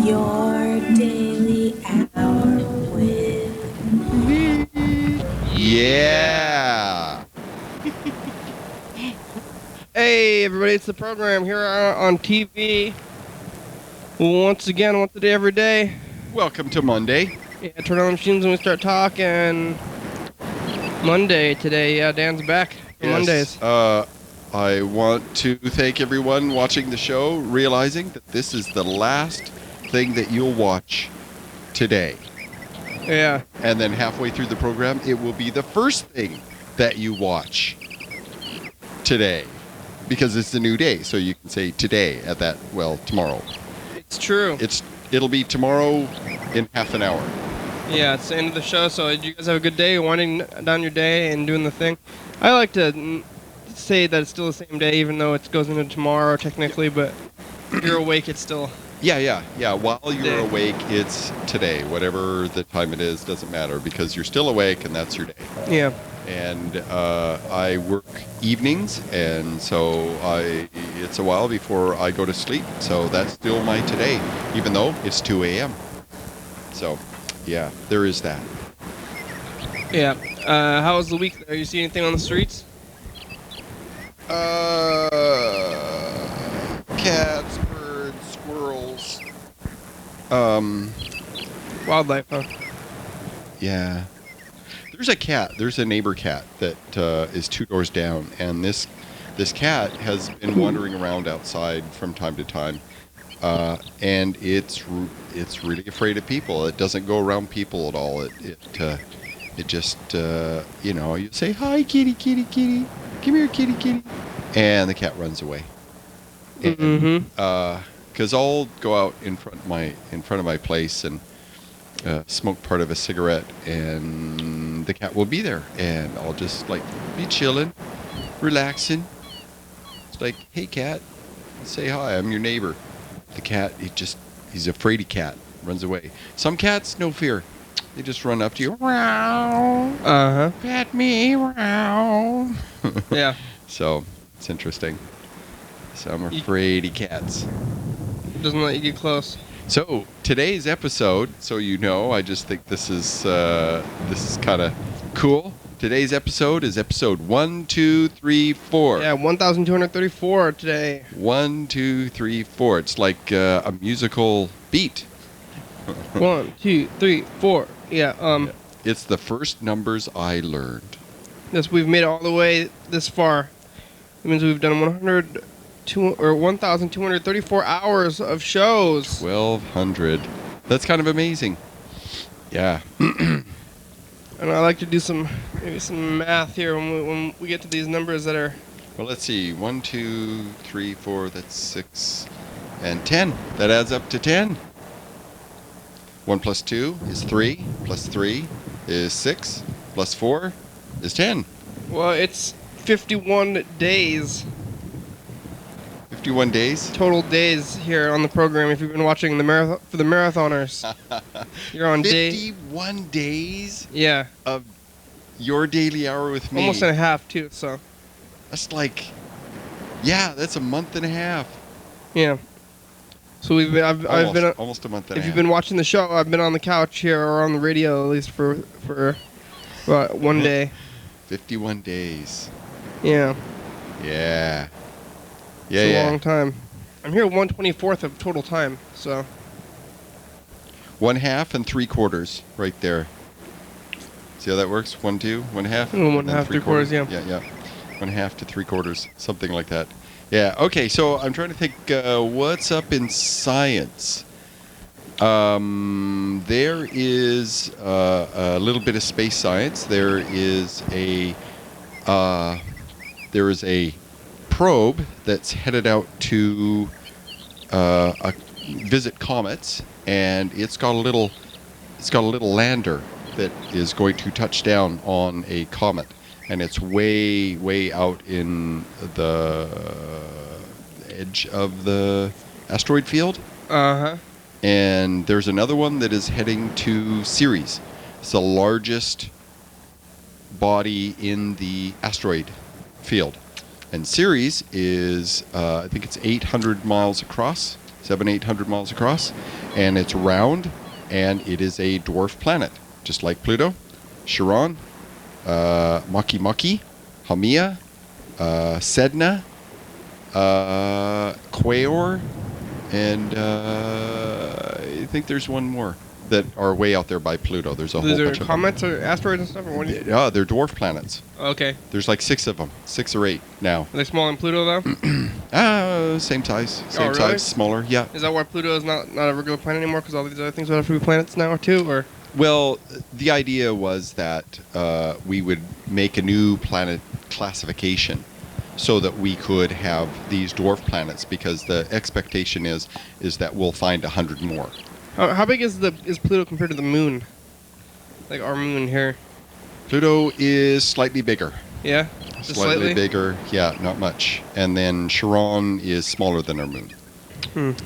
Your daily hour with Yeah. Hey, everybody, it's the program here on TV. Once again, once a day, every day. Welcome to Monday. Yeah, turn on the machines and we start talking. Monday today. Yeah, Dan's back for Mondays. I want to thank everyone watching the show, realizing that this is the last thing that you'll watch today. Yeah. And then halfway through the program, it will be the first thing that you watch today. Because it's a new day, so you can say today at that, tomorrow. It's true. It'll be tomorrow in half an hour. Yeah, it's the end of the show, so did you guys have a good day, winding down your day and doing the thing? I like to say that it's still the same day, even though it goes into tomorrow technically, but if you're awake, it's still... Yeah. While you're Day. awake, it's today. Whatever the time it is, doesn't matter, because you're still awake and that's your day. Yeah. And I work evenings, and so it's a while before I go to sleep. So that's still my today, even though it's 2 a.m. So, yeah, there is that. Yeah. How was the week there? You see anything on the streets? Cats, birds, squirrels. Wildlife, huh? Yeah. There's a cat. There's a neighbor cat that is 2 doors down, and this cat has been wandering around outside from time to time, and it's really afraid of people. It doesn't go around people at all. It just you say hi, kitty, kitty, kitty, come here, kitty, kitty, and the cat runs away. Because I'll go out in front of my place and smoke part of a cigarette, and the cat will be there, and I'll just be chilling, relaxing. It's like, hey cat, say hi, I'm your neighbor. The cat, he's a fraidy cat, runs away. Some cats, no fear, they just run up to you, Uh-huh. pet me, Yeah. So it's interesting. Some are fraidy cats. Doesn't let you get close. So today's episode, so you know, I just think this is kind of cool. Today's episode is episode 1, 2, 3, 4. Yeah, 1,234 today. 1, 2, 3, 4. It's like a musical beat. 1, 2, 3, 4. Yeah. It's the first numbers I learned. Yes, we've made it all the way this far. It means we've done 1,234 hours of shows. 1,200. That's kind of amazing. Yeah. And I like to do maybe some math here when we get to these numbers that are... Well, let's see. 1, 2, 3, 4. That's 6 and 10. That adds up to 10. 1 plus 2 is 3. Plus 3 is 6. Plus 4 is 10. Well, it's 51 days. 51 days. Total days here on the program. If you've been watching the marathon for the marathoners, you're on day... 51 days Yeah. of your daily hour with me. Almost and a half, too, so... That's that's a month and a half. Yeah. So I've been almost a month and a if half. you've been watching the show, I've been on the couch here or on the radio at least for one day. 51 days. Yeah. Yeah. It's a long time. I'm here 1/24th of total time, so 1/2 and 3/4 right there. See how that works? 1, 2, 1/2. 1/2, 3/4, yeah. Yeah. 1/2 to 3/4, something like that. Yeah. Okay. So I'm trying to think. What's up in science? There is a little bit of space science. There is a probe that's headed out to visit comets, and it's got a little lander that is going to touch down on a comet, and it's way out in the edge of the asteroid field. uh-huh. And there's another one that is heading to Ceres. It's the largest body in the asteroid field. And Ceres is, I think it's 800 miles across, 800 miles across. and it's round, and it is a dwarf planet, just like Pluto. Charon, Makemake, Haumea, Sedna, Quaoar, and I think there's one more that are way out there by Pluto. There's a whole These are bunch of them. comets or asteroids and stuff, or what? Yeah, they're dwarf planets. Okay. There's like 6 of them, 6 or 8 now. Are they smaller than Pluto though? Same size, same really? size, smaller. Yeah. Is that why Pluto is not a regular planet anymore? Because all these other things would have to be planets now too, or? Well, the idea was that we would make a new planet classification so that we could have these dwarf planets, because the expectation is that we'll find 100 more. How big is Pluto compared to the Moon? Like our Moon here. Pluto is slightly bigger. Yeah. Just Slightly bigger. Yeah, not much. And then Charon is smaller than our Moon.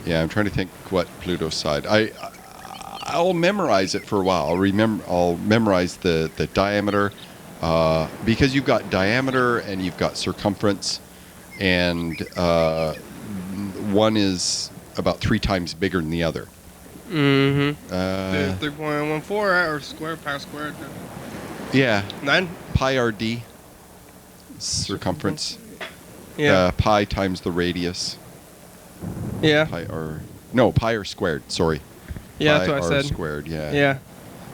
Yeah, I'm trying to think what Pluto's side. I'll memorize it for a while. I'll memorize the diameter, because you've got diameter and you've got circumference, and one is about 3 times bigger than the other. Mm-hmm. 3.14 or pi squared. Yeah, 9. pi RD, circumference. Yeah. Pi times the radius. Yeah. Pi r squared. Sorry. Yeah, Pi that's what I r said. squared. Yeah. Yeah.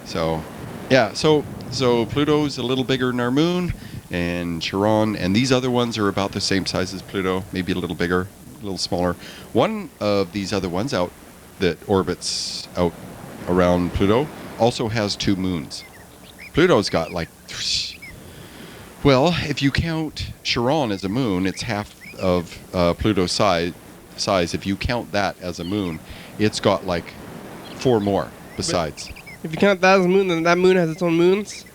So, yeah. So Pluto's a little bigger than our Moon, and Charon, and these other ones are about the same size as Pluto, maybe a little bigger, a little smaller. One of these other ones out that orbits out around Pluto also has 2 moons. Pluto's got like, well, if you count Charon as a moon, it's half of Pluto's size. If you count that as a moon, it's got like 4 more besides. If you count that as a moon, then that moon has its own moons?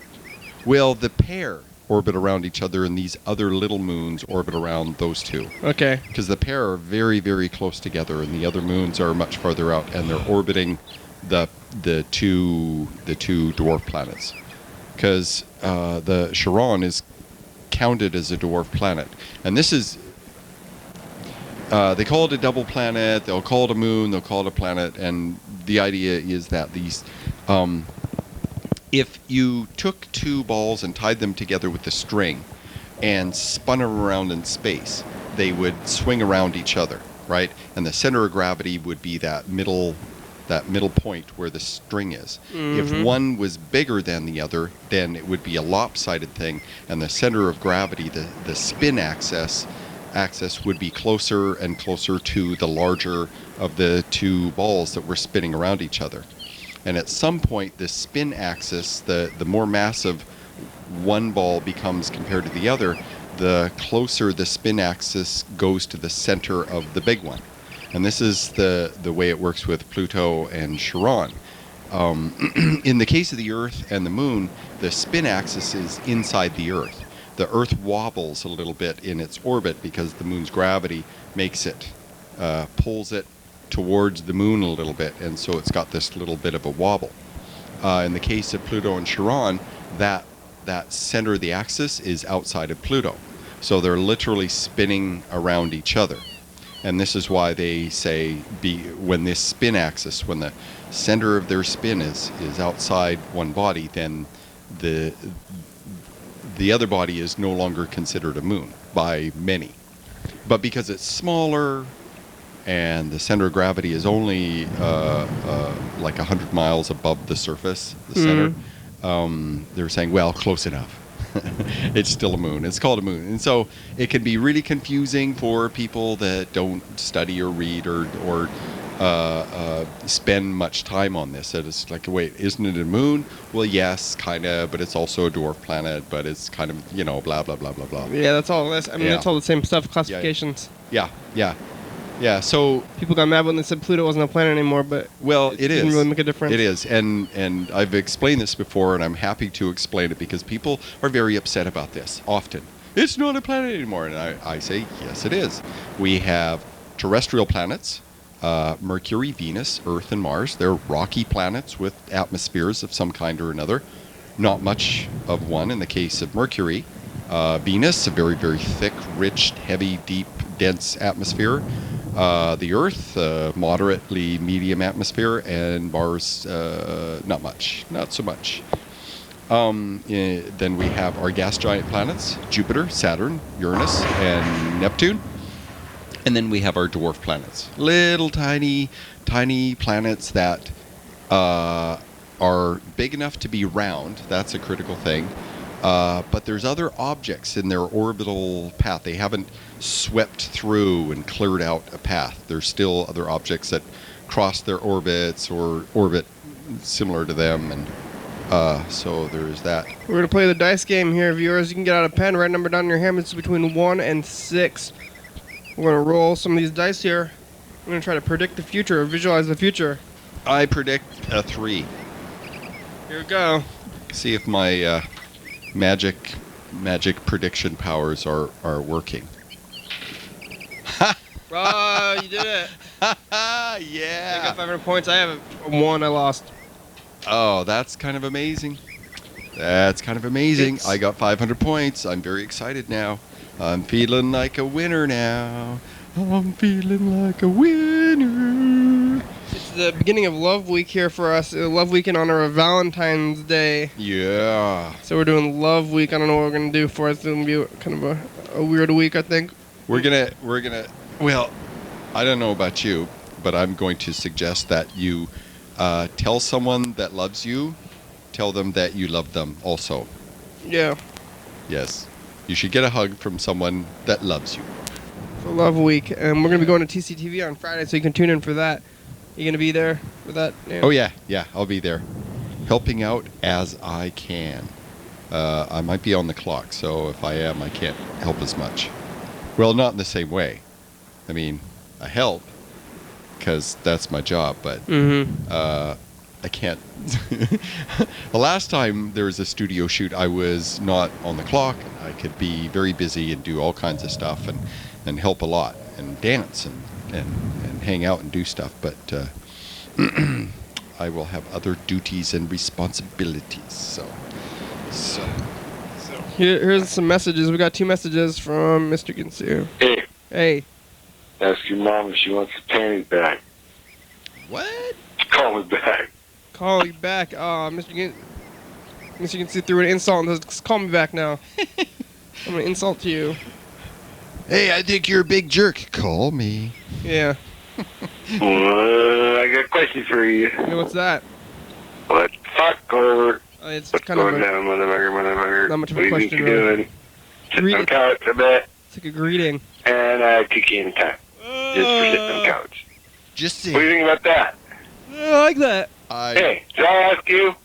Well, the pair orbit around each other, and these other little moons orbit around those 2. Okay. Because the pair are very, very close together, and the other moons are much farther out, and they're orbiting the two dwarf planets. Because the Charon is counted as a dwarf planet, and this is they call it a double planet. They'll call it a moon. They'll call it a planet, and the idea is that these. If you took 2 balls and tied them together with a string and spun them around in space, they would swing around each other, right? And the center of gravity would be that middle point where the string is. If one was bigger than the other, then it would be a lopsided thing, and the center of gravity, the spin axis would be closer and closer to the larger of the 2 balls that were spinning around each other. And at some point, the spin axis, the more massive one ball becomes compared to the other, the closer the spin axis goes to the center of the big one. And this is the way it works with Pluto and Charon. In the case of the Earth and the Moon, the spin axis is inside the Earth. The Earth wobbles a little bit in its orbit because the Moon's gravity makes it, pulls it towards the Moon a little bit, and so it's got this little bit of a wobble. In the case of Pluto and Charon, that center of the axis is outside of Pluto. So they're literally spinning around each other. And this is why they say when this spin axis, when the center of their spin is outside one body, then the other body is no longer considered a moon by many. But because it's smaller and the center of gravity is only like 100 miles above the surface, the center, they're saying, well, close enough. It's still a moon. It's called a moon. And so it can be really confusing for people that don't study or read or spend much time on this. That it's like, wait, isn't it a moon? Well, yes, kind of, but it's also a dwarf planet, but it's kind of, blah, blah, blah, blah, blah. Yeah, that's all. That's all the same stuff, classifications. Yeah, so people got mad when they said Pluto wasn't a planet anymore, but it didn't really make a difference. It is, and I've explained this before, and I'm happy to explain it because people are very upset about this often. It's not a planet anymore, and I say yes, it is. We have terrestrial planets, Mercury, Venus, Earth, and Mars. They're rocky planets with atmospheres of some kind or another. Not much of one in the case of Mercury. Venus, a very, very thick, rich, heavy, deep, dense atmosphere. The Earth, moderately medium atmosphere, and Mars, not much, not so much. Then we have our gas giant planets: Jupiter, Saturn, Uranus, and Neptune. And then we have our dwarf planets, little tiny planets that are big enough to be round. That's a critical thing. But there's other objects in their orbital path. They haven't swept through and cleared out a path. There's still other objects that cross their orbits or orbit similar to them. And so there's that. We're gonna play the dice game here, viewers. You can get out a pen, write a number down in your hand. It's between 1 and 6. We're gonna roll some of these dice here. We're gonna try to predict the future or visualize the future. I predict a 3. Here we go. See if my magic prediction powers are working. Oh, you did it. I got Yeah. 500 points. I have a 1. I lost. Oh, that's kind of amazing. That's kind of amazing. It's- I got 500 points. I'm very excited now. I'm feeling like a winner now. I'm feeling like a winner. It's the beginning of Love Week here for us. Love Week in honor of Valentine's Day. Yeah. So we're doing Love Week. I don't know what we're gonna do for it. It's gonna be kind of a weird week, I think. We're gonna well, I don't know about you, but I'm going to suggest that you tell someone that loves you, tell them that you love them also. Yeah, Yes. You should get a hug from someone that loves you. for Love Week, and we're gonna be going to TCTV on Friday, so you can tune in for that. You gonna be there for that? Dan? Oh yeah, I'll be there, helping out as I can. I might be on the clock, so if I am, I can't help as much. Well, not in the same way. I mean, I help because that's my job, but Mm-hmm. I can't. The last time there was a studio shoot, I was not on the clock. I could be very busy and do all kinds of stuff and help a lot and dance and hang out and do stuff. But I will have other duties and responsibilities. So. Here's some messages. We got 2 messages from Mr. Ginsu. Hey, Hey, ask your mom if she wants the panties back. What? Call me back. call you back. Mr. Ginsu threw an insult and says, "Call me back now." I'm gonna insult you. Hey, I think you're a big jerk. Call me. Yeah. I got a question for you. Hey, what's that? What the fuck over? It's What's kind of going a, down, motherfucker? not much of a What do you question, think you're really. doing? Sitting Read on it. the couch, I bet, it's like a greeting. and I kick you in the time. Just for sitting on the couch. Just What do you think about that? I like that. Hey, did I ask you?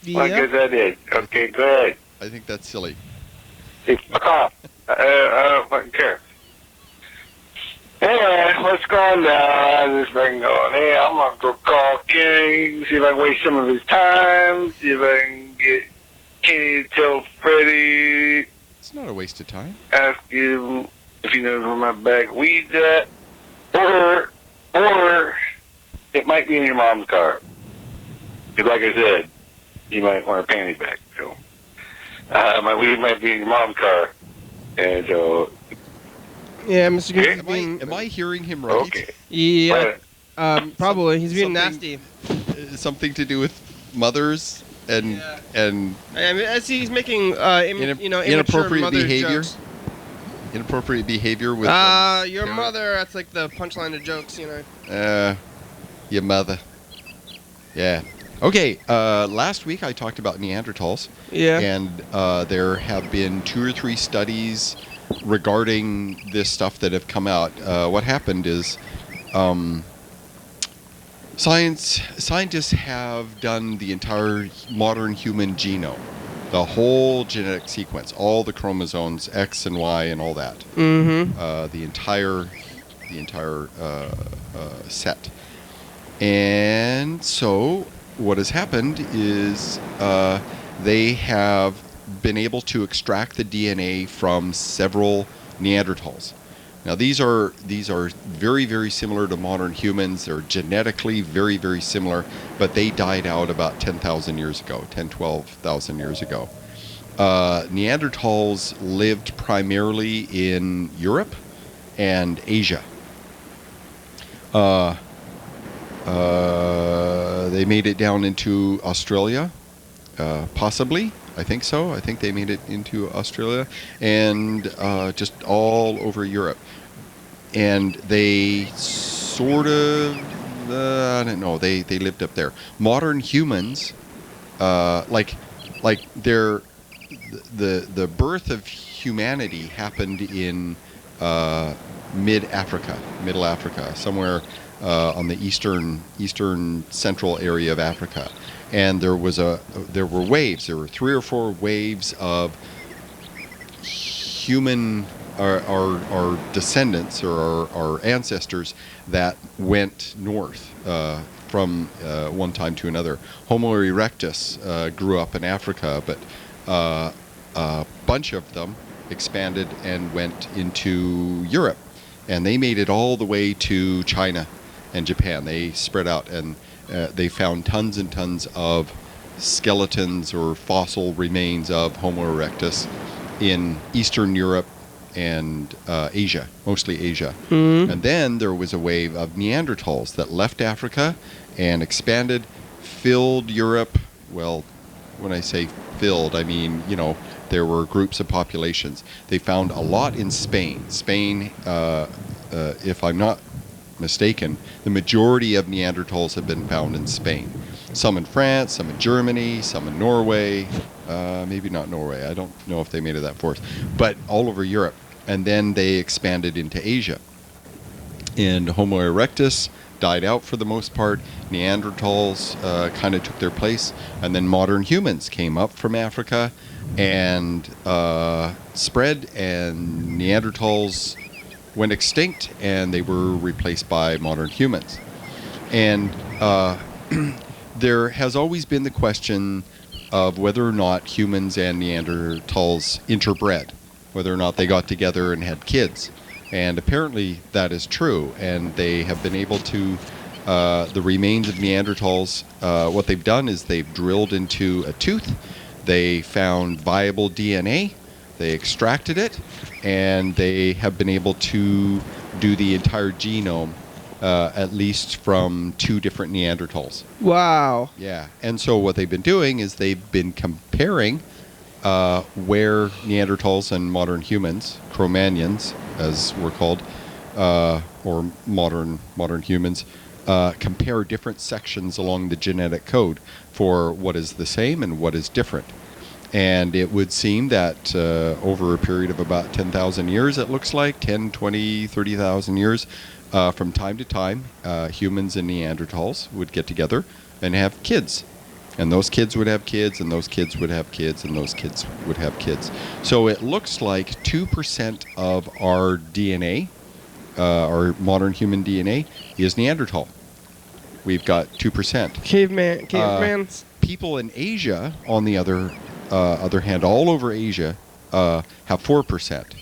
Well, I Yeah. guess I did. Okay, go ahead. I think that's silly. Hey, fuck off. I don't fucking care. Anyway, what's going down? This thing going, hey, I'm gonna go call Kenny, see if I can waste some of his time, see if I can get Kenny to tell Freddie, It's not a waste of time. ask him if he knows where my bag of weed's at, or it might be in your mom's car. Because like I said, you might want her panties back, so. My weed might be in your mom's car, and so, Yeah, Mr. Ginsu. Am I hearing him right? okay. Yeah. Probably. He's being something- nasty. Something to do with mothers and Yeah. and I mean, I see he's making, immature inappropriate mother behavior. jokes. Inappropriate behavior with Your parent. mother. That's like the punchline of jokes, you know. your mother. Yeah. Okay. Last week I talked about Neanderthals, Yeah. and there have been 2 or 3 studies regarding this stuff that have come out. What happened is scientists have done the entire modern human genome, the whole genetic sequence, all the chromosomes X and Y and all that, Mm-hmm. the entire set. And so what has happened is they have been able to extract the DNA from several Neanderthals. Now these are very, very similar to modern humans. They're genetically very, very similar, but they died out about 10,000 years ago, 12,000 years ago. Neanderthals lived primarily in Europe and Asia. Uh, they made it down into Australia, possibly. I think so. I think they made it into Australia and just all over Europe. And they sort of, I don't know, they lived up there. Modern humans, like their the birth of humanity happened in Middle Africa, somewhere on the eastern central area of Africa, and there were waves. There were 3 or 4 waves of human, our descendants or our ancestors that went north from one time to another. Homo erectus grew up in Africa, but a bunch of them expanded and went into Europe, and they made it all the way to China and Japan. They spread out, and they found tons and tons of skeletons or fossil remains of Homo erectus in Eastern Europe and Asia, mostly Asia. And then there was a wave of Neanderthals that left Africa and expanded, filled Europe. Well, when I say filled, I mean, there were groups of populations. They found a lot in Spain. Spain, if I'm not mistaken, the majority of Neanderthals have been found in Spain. Some in France, some in Germany, some in Norway. Maybe not Norway. I don't know if they made it that far. But all over Europe. And then they expanded into Asia. And Homo erectus died out for the most part. Neanderthals kind of took their place. And then modern humans came up from Africa and spread, and Neanderthals went extinct, and they were replaced by modern humans. And there has always been the question of whether or not humans and Neanderthals interbred, whether or not they got together and had kids. And apparently that is true, and they have been able to, the remains of Neanderthals, what they've done is they've drilled into a tooth, they found viable DNA, they extracted it, and they have been able to do the entire genome, at least from 2 different Neanderthals. Wow. Yeah, and so what they've been doing is they've been comparing where Neanderthals and modern humans, Cro-Magnons as we're called, or modern humans, compare different sections along the genetic code for what is the same and what is different. And it would seem that over a period of about 10,000 years, it looks like, 10, 20, 30,000 years, from time to time, humans and Neanderthals would get together and have kids. And those kids would have kids, and those kids would have kids, and those kids would have kids. So it looks like 2% of our DNA, our modern human DNA, is Neanderthal. We've got 2%. Cavemans. People in Asia, on the other hand, all over Asia, have 4%.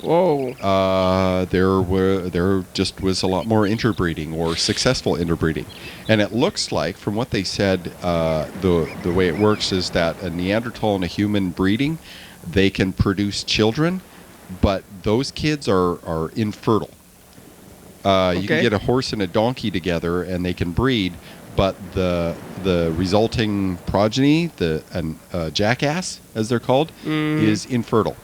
Whoa. There just was a lot more interbreeding, or successful interbreeding. And it looks like, from what they said, the way it works is that a Neanderthal and a human breeding, they can produce children, but those kids are infertile. You can get a horse and a donkey together, and they can breed, but the resulting progeny, the jackass, as they're called, is infertile.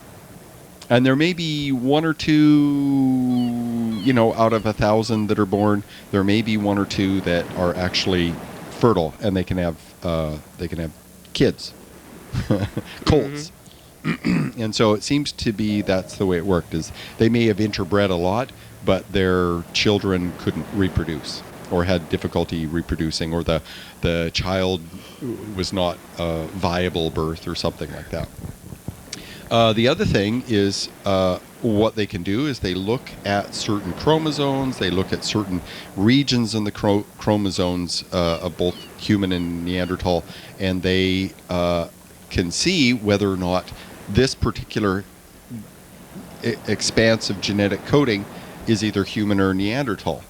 And there may be 1 or 2, out of 1,000 that are born, there may be 1 or 2 that are actually fertile, and they can have kids, colts. And so it seems to be that's the way it worked. Is they may have interbred a lot, but their children couldn't reproduce, or had difficulty reproducing, or the child was not a viable birth, or something like that. The other thing is what they can do is they look at certain chromosomes, they look at certain regions in the chromosomes of both human and Neanderthal, and they can see whether or not this particular expanse of genetic coding is either human or Neanderthal.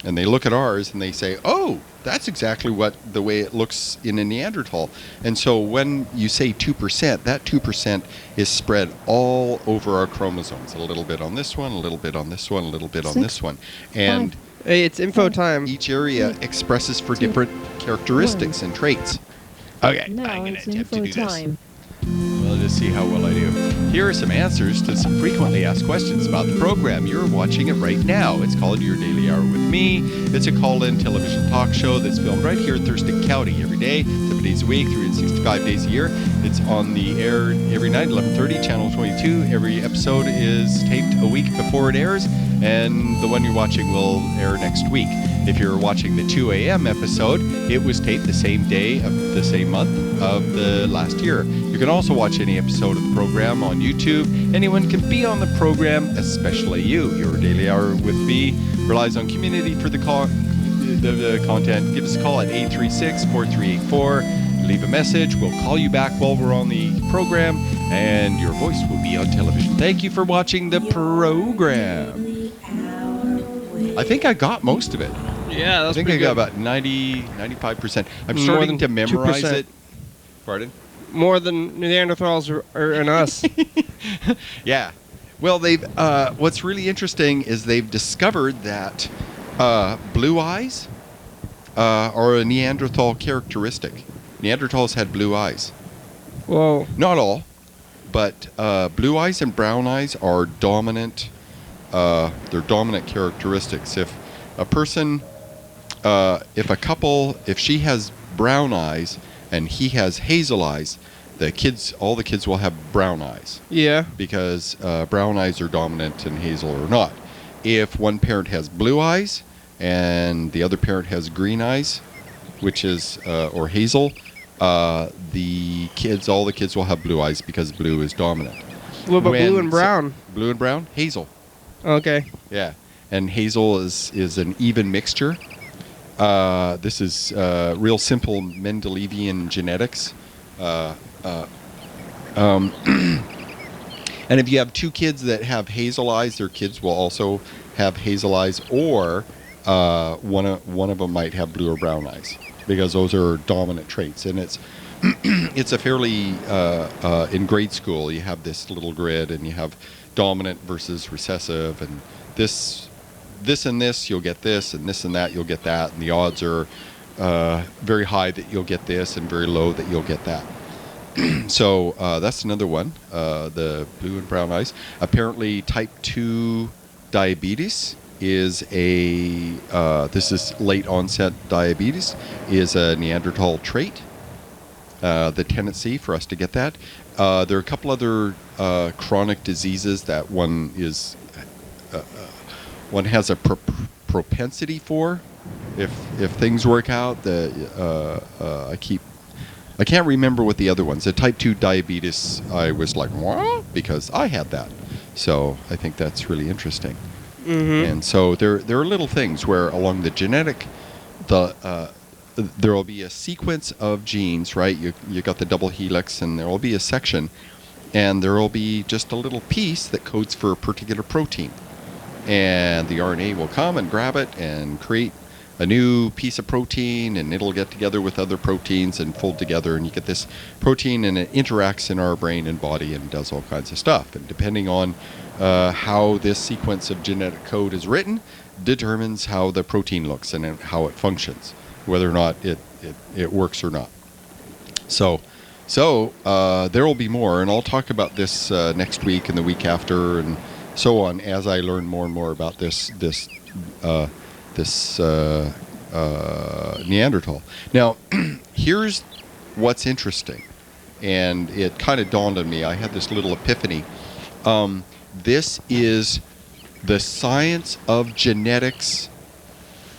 And they look at ours and they say, oh, that's exactly the way it looks in a Neanderthal. And so when you say 2%, that 2% is spread all over our chromosomes. A little bit on this one, a little bit on this one, a little bit on this one. And Hey, it's info time. Each area expresses for different characteristics and traits. Okay, Now I'm going it's to attempt to info do this. time. We'll just see how well I do. Here are some answers to some frequently asked questions about the program. You're watching it right now. It's called Your Daily Hour with Me. It's a call-in television talk show that's filmed right here in Thurston County every day, 7 days a week, 365 days a year. It's on the air every night, 11:30, Channel 22. Every episode is taped a week before it airs, and the one you're watching will air next week. If you're watching the 2 a.m. episode, it was taped the same day of the same month of the last year. You can also watch any episode of the program on YouTube. Anyone can be on the program, especially you. Your Daily Hour with Me relies on community for the content. Give us a call at 836-4384. Leave a message. We'll call you back while we're on the program, and your voice will be on television. Thank you for watching the program. Daily Hour with I think I got most of it. Yeah, I that's think I pretty got good. about 95%. I'm More starting than to memorize 2%. it. Pardon? More than Neanderthals are in us. Yeah. Well, they've. What's really interesting is they've discovered that blue eyes are a Neanderthal characteristic. Neanderthals had blue eyes. Whoa. Not all, but blue eyes and brown eyes are dominant. They're dominant characteristics. If a person, if she has brown eyes and he has hazel eyes, all the kids will have brown eyes Yeah. because brown eyes are dominant and hazel are not. If one parent has blue eyes and the other parent has green eyes, which is or hazel, all the kids will have blue eyes because blue is dominant. What about blue When- and brown? Blue and brown, hazel. Okay. Yeah, and hazel is an even mixture. This is real simple Mendelevian genetics. And if you have two kids that have hazel eyes, their kids will also have hazel eyes, or one of them might have blue or brown eyes, because those are dominant traits. And it's it's a fairly in grade school you have this little grid, and you have dominant versus recessive, and this and this you'll get this, and this and that you'll get that, and the odds are very high that you'll get this and very low that you'll get that. So that's another one, the blue and brown eyes. Apparently type 2 diabetes is this is late onset diabetes, is a Neanderthal trait, the tendency for us to get that. There are a couple other chronic diseases that one has a propensity for. If things work out, I can't remember what the other ones. The type 2 diabetes, I was like, what? Because I had that. So I think that's really interesting. Mm-hmm. And so there are little things where along the genetic, there will be a sequence of genes, right? You got the double helix, and there will be a section, and there will be just a little piece that codes for a particular protein. And the RNA will come and grab it and create a new piece of protein, and it'll get together with other proteins and fold together, and you get this protein, and it interacts in our brain and body and does all kinds of stuff. And depending on how this sequence of genetic code is written, determines how the protein looks and how it functions, whether or not it works or not. So there will be more, and I'll talk about this next week and the week after, and so on, as I learn more and more about this Neanderthal. Now, here's what's interesting, and it kind of dawned on me. I had this little epiphany. This is the science of genetics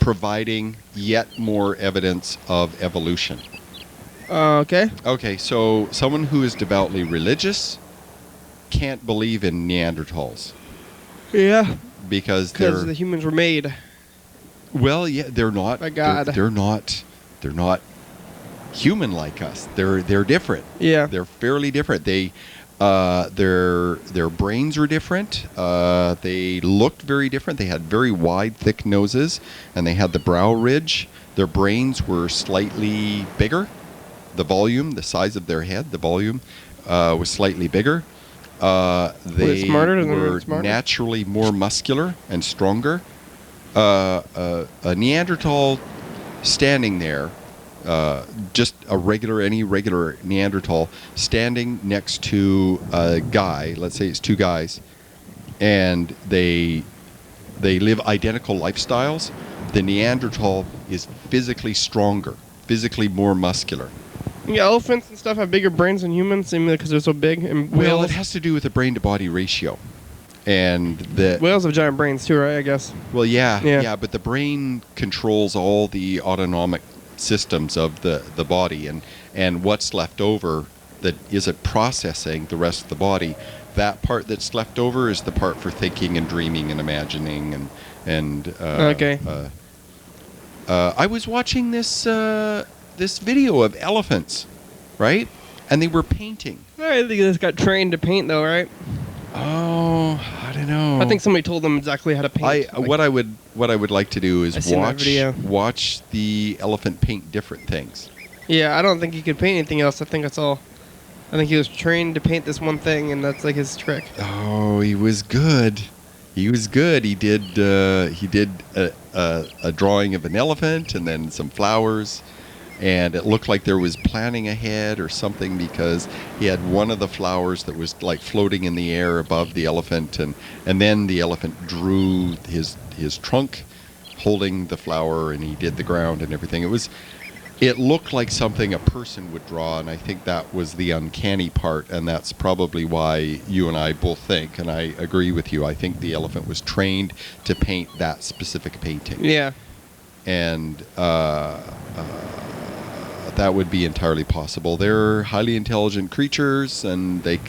providing yet more evidence of evolution. Okay. Okay, so someone who is devoutly religious can't believe in Neanderthals Yeah. because Because they're the humans were made. well, yeah, they're not. By God. They're not human like us. They're different. Yeah. They're fairly different. Their brains are different. They looked very different. They had very wide, thick noses, and they had the brow ridge. Their brains were slightly bigger. The volume, the size of their head, the volume was slightly bigger. They smarter? Did they were get smarter? naturally more muscular and stronger. a Neanderthal standing there, just any regular Neanderthal standing next to a guy. Let's say it's two guys, and they live identical lifestyles. The Neanderthal is physically stronger, physically more muscular. Yeah, elephants and stuff have bigger brains than humans, seemingly because they're so big. And Well, whales, it has to do with the brain-to-body ratio, and the whales have giant brains too, right? I guess. well, Yeah. yeah, but the brain controls all the autonomic systems of the body, and what's left over that isn't processing the rest of the body. That part that's left over is the part for thinking and dreaming and imagining and Okay. I was watching this video of elephants, right? And they were painting. I think they just got trained to paint, though, right? Oh, I don't know. I think somebody told them exactly how to paint. what I would like to do I is seen that video. watch the elephant paint different things. Yeah, I don't think he could paint anything else. I think that's all. I think he was trained to paint this one thing, and that's like his trick. Oh, he was good. He was good. He did a drawing of an elephant and then some flowers, and it looked like there was planning ahead or something because he had one of the flowers that was like floating in the air above the elephant, and then the elephant drew his trunk holding the flower, and he did the ground and everything. It looked like something a person would draw, and I think that was the uncanny part, and that's probably why you and I both think, and I agree with you, I think the elephant was trained to paint that specific painting. Yeah. And that would be entirely possible. They're highly intelligent creatures, and the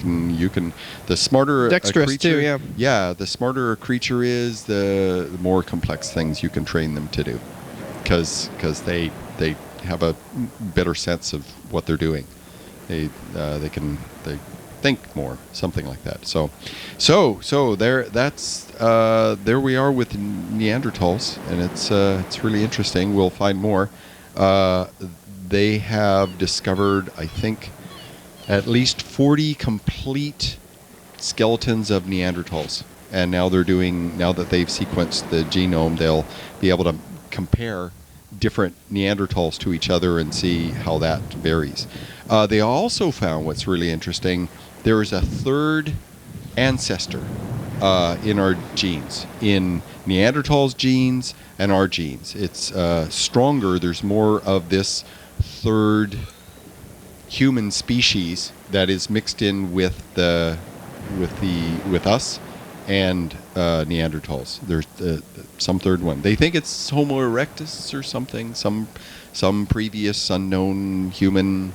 smarter Dexterous a creature, too, yeah. Yeah, the smarter a creature is, the more complex things you can train them to do, because they have a better sense of what they're doing. They think more, something like that. So there we are with Neanderthals, and it's really interesting. We'll find more. They have discovered, I think, at least 40 complete skeletons of Neanderthals, and now that they've sequenced the genome, they'll be able to compare different Neanderthals to each other and see how that varies. They also found, what's really interesting, there is a third ancestor in our genes, in Neanderthals' genes and our genes. It's stronger. There's more of this third human species that is mixed in with us and Neanderthals. There's some third one. They think it's Homo erectus or something. Some previous unknown human.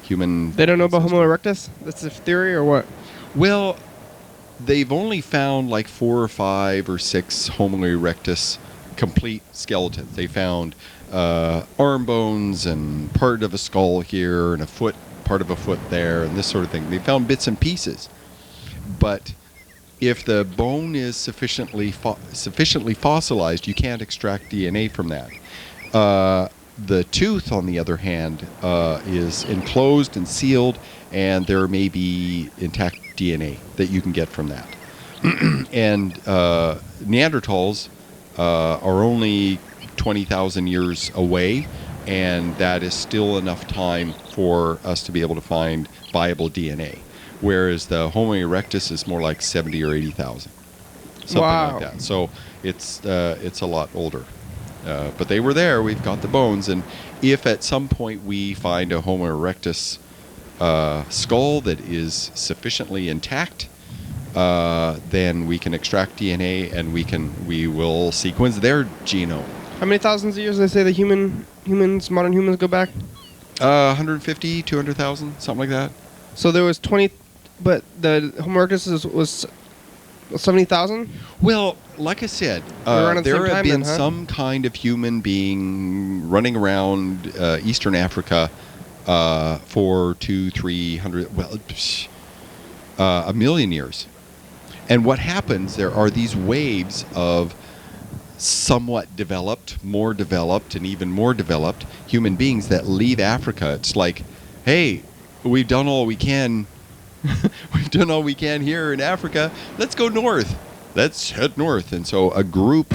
They don't know about Homo erectus? That's a theory or what? Well, they've only found like 4 or 5 or 6 Homo erectus complete skeletons. They found arm bones and part of a skull here and part of a foot there, and this sort of thing. They found bits and pieces, but if the bone is sufficiently fossilized, you can't extract DNA from that. The tooth, on the other hand, is enclosed and sealed, and there may be intact DNA that you can get from that. And Neanderthals are only 20,000 years away, and that is still enough time for us to be able to find viable DNA. Whereas the Homo erectus is more like 70 or 80,000, something Wow. like that. So it's a lot older. But they were there. We've got the bones, and if at some point we find a Homo erectus skull that is sufficiently intact, then we can extract DNA and we will sequence their genome. How many thousands of years do they say the modern humans go back? 150, 200,000, something like that. So there was 20, but the Homo erectus was 70,000? Well, like I said, Around at the there same have time been then, huh? some kind of human being running around Eastern Africa for 200-300, a million years. And what happens, there are these waves of somewhat developed, more developed, and even more developed human beings that leave Africa. It's like, hey, we've done all we can. We've done all we can here in Africa. Let's go north. Let's head north. And so a group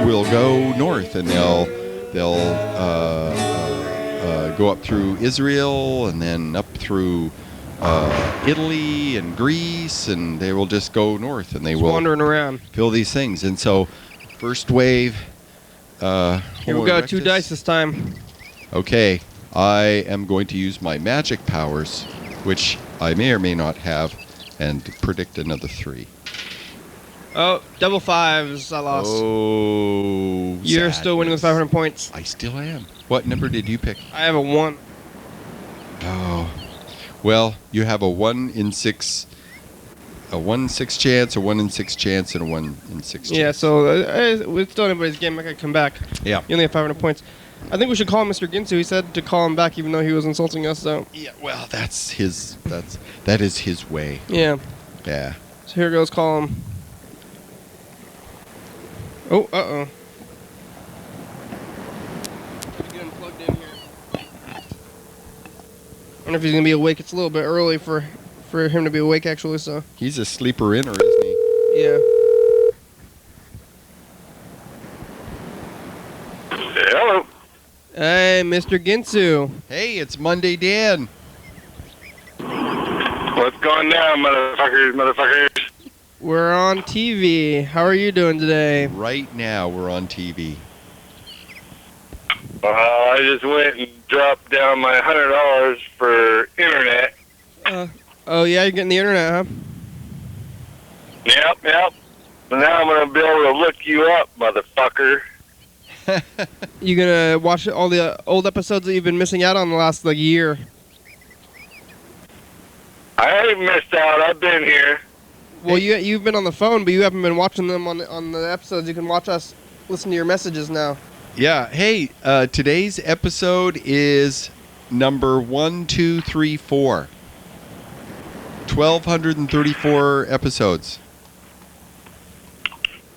will go north, and they'll go up through Israel and then up through Italy and Greece, and they will just go north, and they Just will wandering around. fill these things. And so, first wave. Here we Homo go, 2 erectus. dice this time. Okay, I am going to use my magic powers, which I may or may not have, and predict another 3. Oh, double fives. I lost. Oh, You're still winning with sadness. 500 points. I still am. What number did you pick? I have a 1. Oh, well, you have a 1 in 6, a 1 in 6 chance, a 1 in 6 chance, and a 1 in 6 chance. Yeah, so it's still anybody's game. I could come back. Yeah. You only have 500 points. I think we should call Mr. Ginsu. He said to call him back even though he was insulting us, so. Yeah. Well, that is his way. Yeah. Yeah. So here goes, call him. Oh, uh-oh. Get him plugged in here. I wonder if he's going to be awake. It's a little bit early for him to be awake, actually, so. He's a sleeper inner, isn't he? Yeah. Hello. Hey, Mr. Ginsu. Hey, it's Monday Dan. What's going on, motherfuckers? We're on TV. How are you doing today? Right now, we're on TV. I just went and dropped down my $100 for internet. Oh, yeah, you're getting the internet, huh? Yep. So now I'm gonna be able to look you up, motherfucker. You gonna watch all the old episodes that you've been missing out on the last, year? I ain't missed out. I've been here. Well, you've been on the phone, but you haven't been watching them on the episodes. You can watch us listen to your messages now. Yeah. Hey, today's episode is number 1234. 1,234 episodes.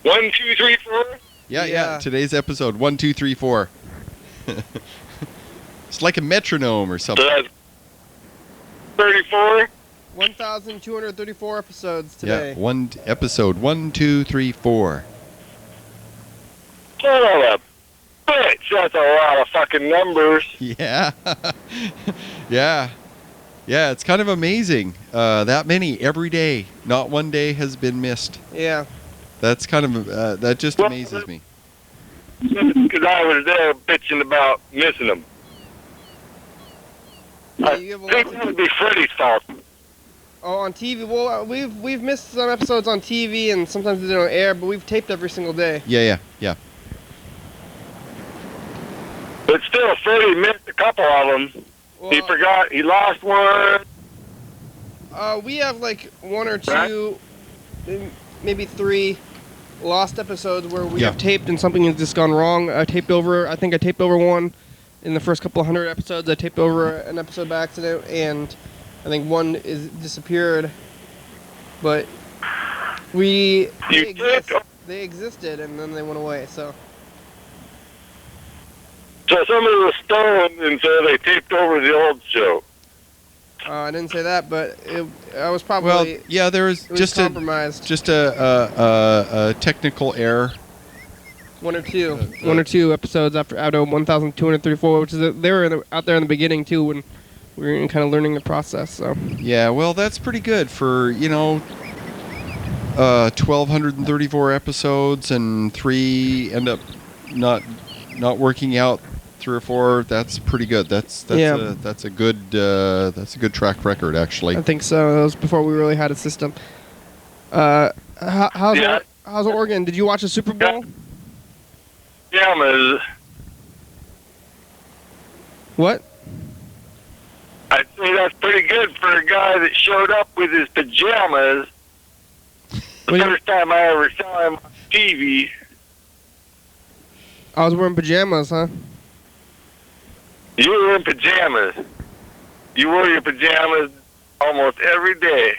1, 2, 3, 4. Yeah. Yeah. Today's episode 1234. It's like a metronome or So something. that's 34. 1,234 episodes today. Yeah. Episode 1234. Son of a bitch. That's a lot of fucking numbers. Yeah. Yeah. Yeah, it's kind of amazing. That many every day. Not one day has been missed. Yeah. That's kind of that just Well, amazes me. Because I was there bitching about missing them. Yeah, I you have a think lot that to- would be Freddie's fault. Oh, on TV. Well, we've missed some episodes on TV, and sometimes they don't air, but we've taped every single day. Yeah. But still, Freddie missed a couple of them. He Well, forgot. He lost one. we have one or two, maybe 3 lost episodes where we Yeah. have taped and something has just gone wrong. I think I taped over one in the first couple of 100 episodes. I taped over an episode by accident, and I think one is disappeared. But they did? existed, and then they went away. So So somebody was stoned, and so they taped over the old show. I didn't say that, but I was probably Well, yeah, there was it was just compromised. a technical error. One or two episodes out of 1,234, which is they were out there in the beginning too when we were kind of learning the process. So Yeah, well, that's pretty good for 1,234 episodes, and 3 end up not working out. 3 or 4, that's pretty good. That's Yeah. a good track record, actually. I think so. That was before we really had a system. How's Yeah. how's Oregon? Did you watch the Super Bowl? Pajamas. What? I'd say that's pretty good for a guy that showed up with his pajamas. The What do you- first time I ever saw him on TV. I was wearing pajamas, huh? You were in pajamas. You wore your pajamas almost every day.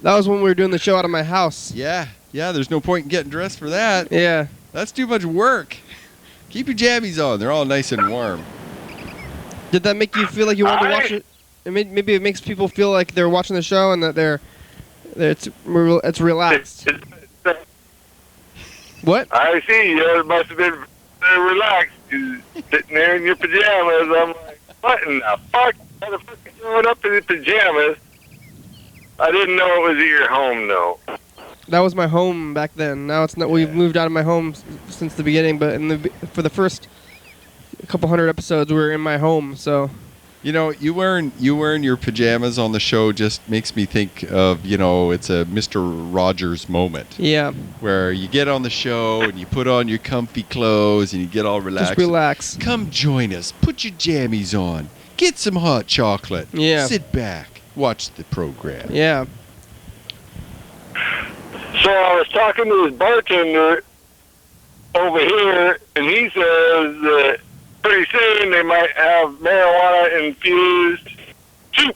That was when we were doing the show out of my house. Yeah, there's no point in getting dressed for that. Yeah. That's too much work. Keep your jammies on. They're all nice and warm. Did that make you feel like you wanted to watch it? Maybe it makes people feel like they're watching the show and that it's relaxed. What? I see. You must have been very relaxed. You sitting there in your pajamas. I'm like, what in the fuck? Motherfucker showing up in his pajamas. I didn't know it was at your home, though. That was my home back then. Now it's not. We've moved out of my home since the beginning, but for the first couple hundred episodes, we were in my home. So You know, you wearing your pajamas on the show just makes me think of, it's a Mr. Rogers moment yeah, where you get on the show and you put on your comfy clothes and you get all relaxed. just relax. Come join us. Put your jammies on. Get some hot chocolate. Yeah. Sit back. Watch the program. Yeah. So I was talking to this bartender over here, and he says that pretty soon they might have marijuana-infused soup.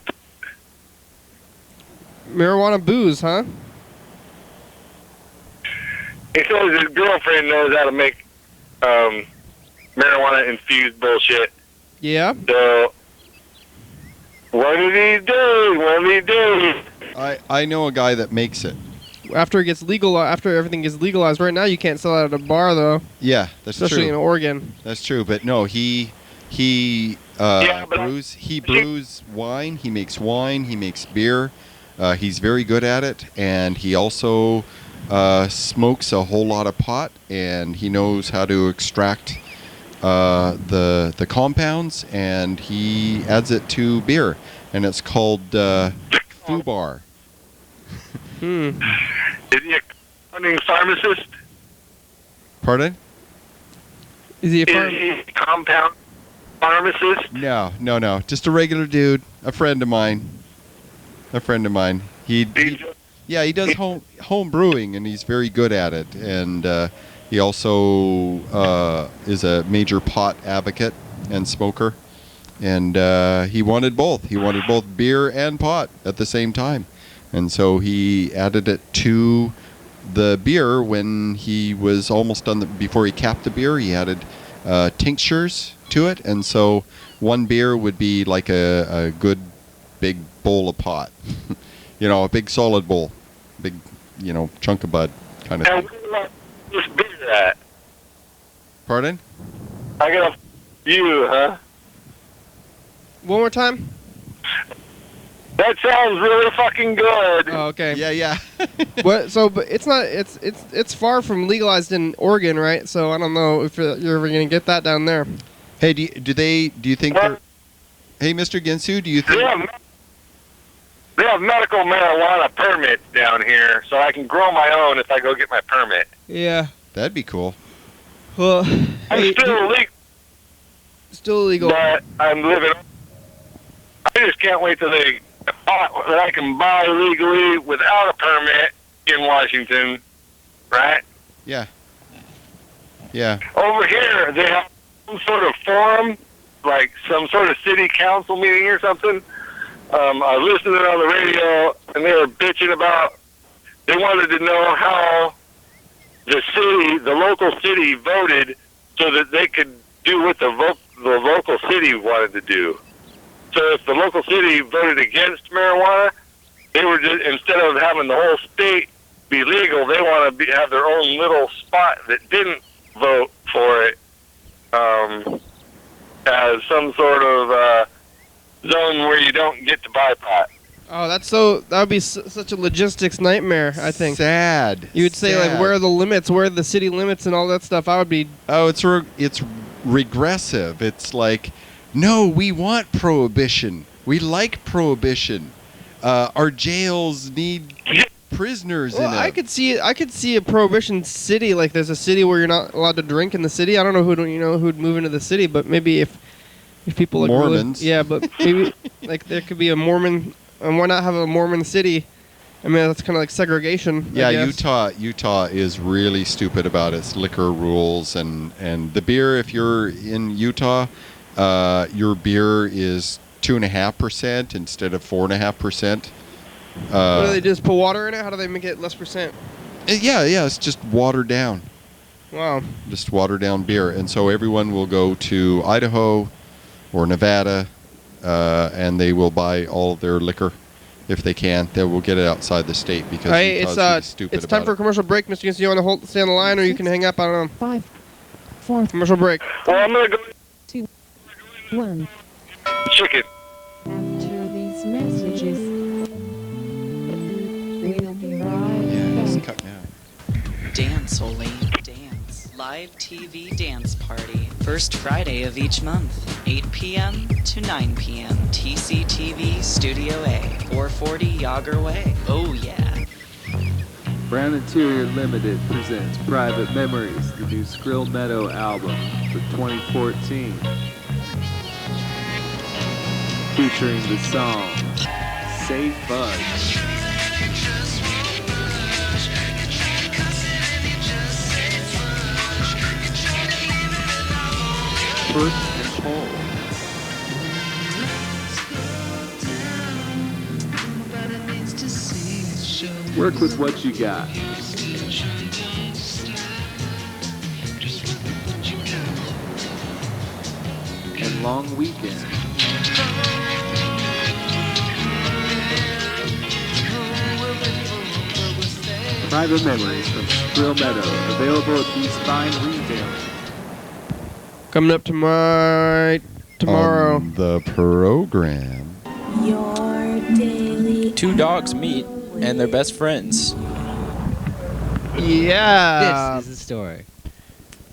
Marijuana booze, huh? He says his girlfriend knows how to make marijuana-infused bullshit. Yeah. So one of these days. I know a guy that makes it. After it gets legal, after everything gets legalized, right now you can't sell it at a bar though, Yeah, that's especially in true. Oregon. That's true. But no, he Yeah, but brews wine. He makes wine. He makes beer. He's very good at it, and he also smokes a whole lot of pot, and he knows how to extract the compounds, and he adds it to beer, and it's called FUBAR. Hmm. Is he a compounding pharmacist? Pardon? Is he a Is farm? he a compound pharmacist? No. Just a regular dude, a friend of mine. He does home brewing, and he's very good at it. And he also is a major pot advocate and smoker. And he wanted both. He wanted both beer and pot at the same time. And so he added it to the beer when he was almost done. Before he capped the beer, he added tinctures to it. And so one beer would be like a good big bowl of pot. A big solid bowl. Big, chunk of bud kind of And thing. where this beer at? Pardon? I got you, huh? One more time. That sounds really fucking good. Oh, okay. Yeah. What? So, but it's not. It's far from legalized in Oregon, right? So I don't know if you're ever gonna get that down there. Hey, do you think Well- they're... Hey, Mr. Ginsu, do you They think... have medical marijuana permits down here, so I can grow my own if I go get my permit. Yeah. That'd be cool. Well, I'm hey, still illegal, still illegal. but I'm living. I just can't wait till that I can buy legally without a permit in Washington, right? Yeah. Over here, they have some sort of forum, like some sort of city council meeting or something. I was listening on the radio, and they were bitching about. They wanted to know how the local city, voted so that they could do what the local city wanted to do. So if the local city voted against marijuana, they were just, instead of having the whole state be legal, they want to have their own little spot that didn't vote for it as some sort of zone where you don't get to buy pot. Oh, that would be such a logistics nightmare. I think. Sad. You would say like, Sad. where are the limits? Where are the city limits and all that stuff? I would be. Oh, it's regressive. It's like, no, we want prohibition. We like prohibition. Our jails need prisoners Well, in I it. could see a prohibition city. Like, there's a city where you're not allowed to drink in the city. I don't know who'd move into the city, but maybe if people like Mormons. yeah, but maybe like there could be a Mormon. And why not have a Mormon city? I mean, that's kind of like segregation. Yeah, I guess. Utah is really stupid about its liquor rules and the beer. If you're in Utah, your beer is 2.5% instead of 4.5%. What do they do? Just put water in it? How do they make it less percent? Yeah, it's just watered down. Wow. Just watered down beer, and so everyone will go to Idaho or Nevada, and they will buy all of their liquor if they can. They will get it outside the state because Hey, Utah's it's really stupid it's time about for a it. commercial break, Mr. Ginsey. You want to stay on the line, or you can hang up? I don't know. 5, 4, Commercial break. Well, I'm gonna go 2, 1. chicken. After these messages, we'll be right Yeah, it's back. cut now. Dance, Ole, dance. Live TV dance party. First Friday of each month, 8 p.m. to 9 p.m. TCTV Studio A, 440 Yager Way. Oh yeah. Brown Interior Limited presents Private Memories, the new Skrill Meadow album for 2014. Featuring the song Say Fudge. Push and pull. Work with what you got. And long weekend. Private Memories from Skrill Meadow, available at these fine retailers. Coming up tomorrow. On the program. Your daily Two dogs meet and they're best friends. Yeah. This is the story.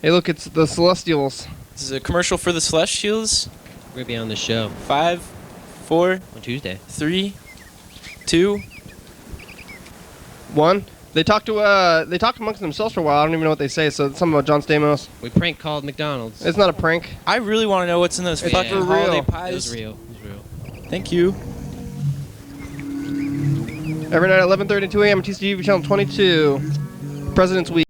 Hey, look, it's the Celestials. This is a commercial for the Celestials. We're gonna be on the show 5, 4, on Tuesday. 3, 2. One. They talked amongst themselves for a while. I don't even know what they say. So it's something about John Stamos. We prank called McDonald's. It's not a prank. I really want to know what's in those It's fucking for holiday real. It pies. was real. It was real. Thank you. Every night at 11:30 2 a.m. TCTV channel 22. President's Week.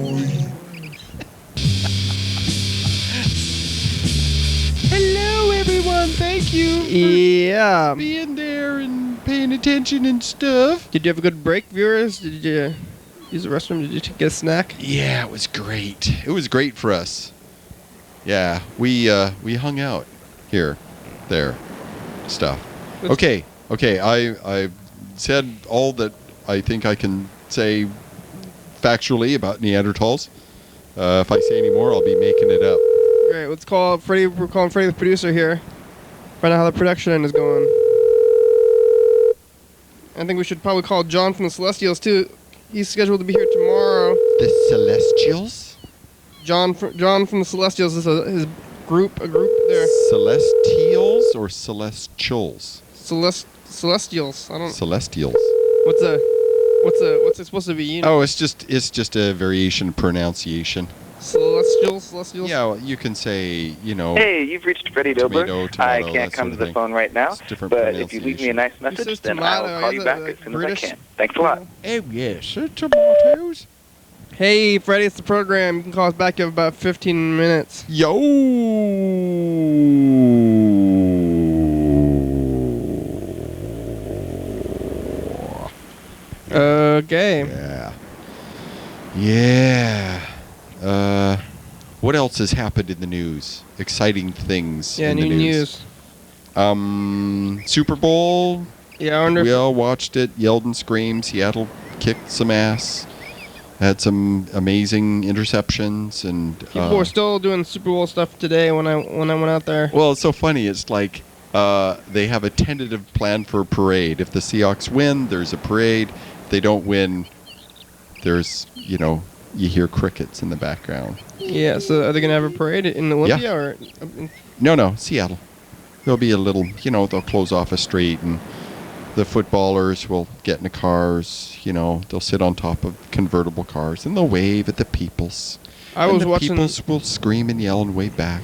Hello, everyone. Thank you Yeah. for being there and paying attention and stuff. Did you have a good break, viewers? Did you use the restroom? Did you get a snack? Yeah, it was great. It was great for us. Yeah, we hung out here, there, stuff. Okay. I said all that I think I can say factually about Neanderthals. If I say any more, I'll be making it up. Great. Let's call Freddie. We're calling Freddie, the producer here. Find out how the production is going. I think we should probably call John from the Celestials too. He's scheduled to be here tomorrow. The Celestials? John from the Celestials is his group. A group there. Celestials or Celestials? Celestials. I don't. Celestials. What's it supposed to be? You know? Oh, it's just a variation of pronunciation. Celestials. Yeah, well, you can say, Hey, you've reached Freddie Dobler. Tomato, I that can't sort come of to the thing. phone right now, It's different but if you leave me a nice He message, says then tomato. I'll call He you has back a as soon British- as I can. Thanks a lot. Oh, yes, tomatoes. Hey, Freddie, it's the program. You can call us back. You have about 15 minutes. Yo! Okay. Yeah. What else has happened in the news? Exciting things Yeah, in the new news. news. Super Bowl. Yeah, I wonder. We all watched it, yelled and screamed. Seattle kicked some ass. Had some amazing interceptions and People were still doing Super Bowl stuff today when I went out there. well, it's so funny. It's like they have a tentative plan for a parade. If the Seahawks win, there's a parade. If they don't win, there's you hear crickets in the background. Yeah, so are they gonna have a parade in Olympia or? No, Seattle. There'll be a little, they'll close off a street and the footballers will get in the cars, they'll sit on top of convertible cars and they'll wave at the peoples. I and was the watching peoples will scream and yell and wave back.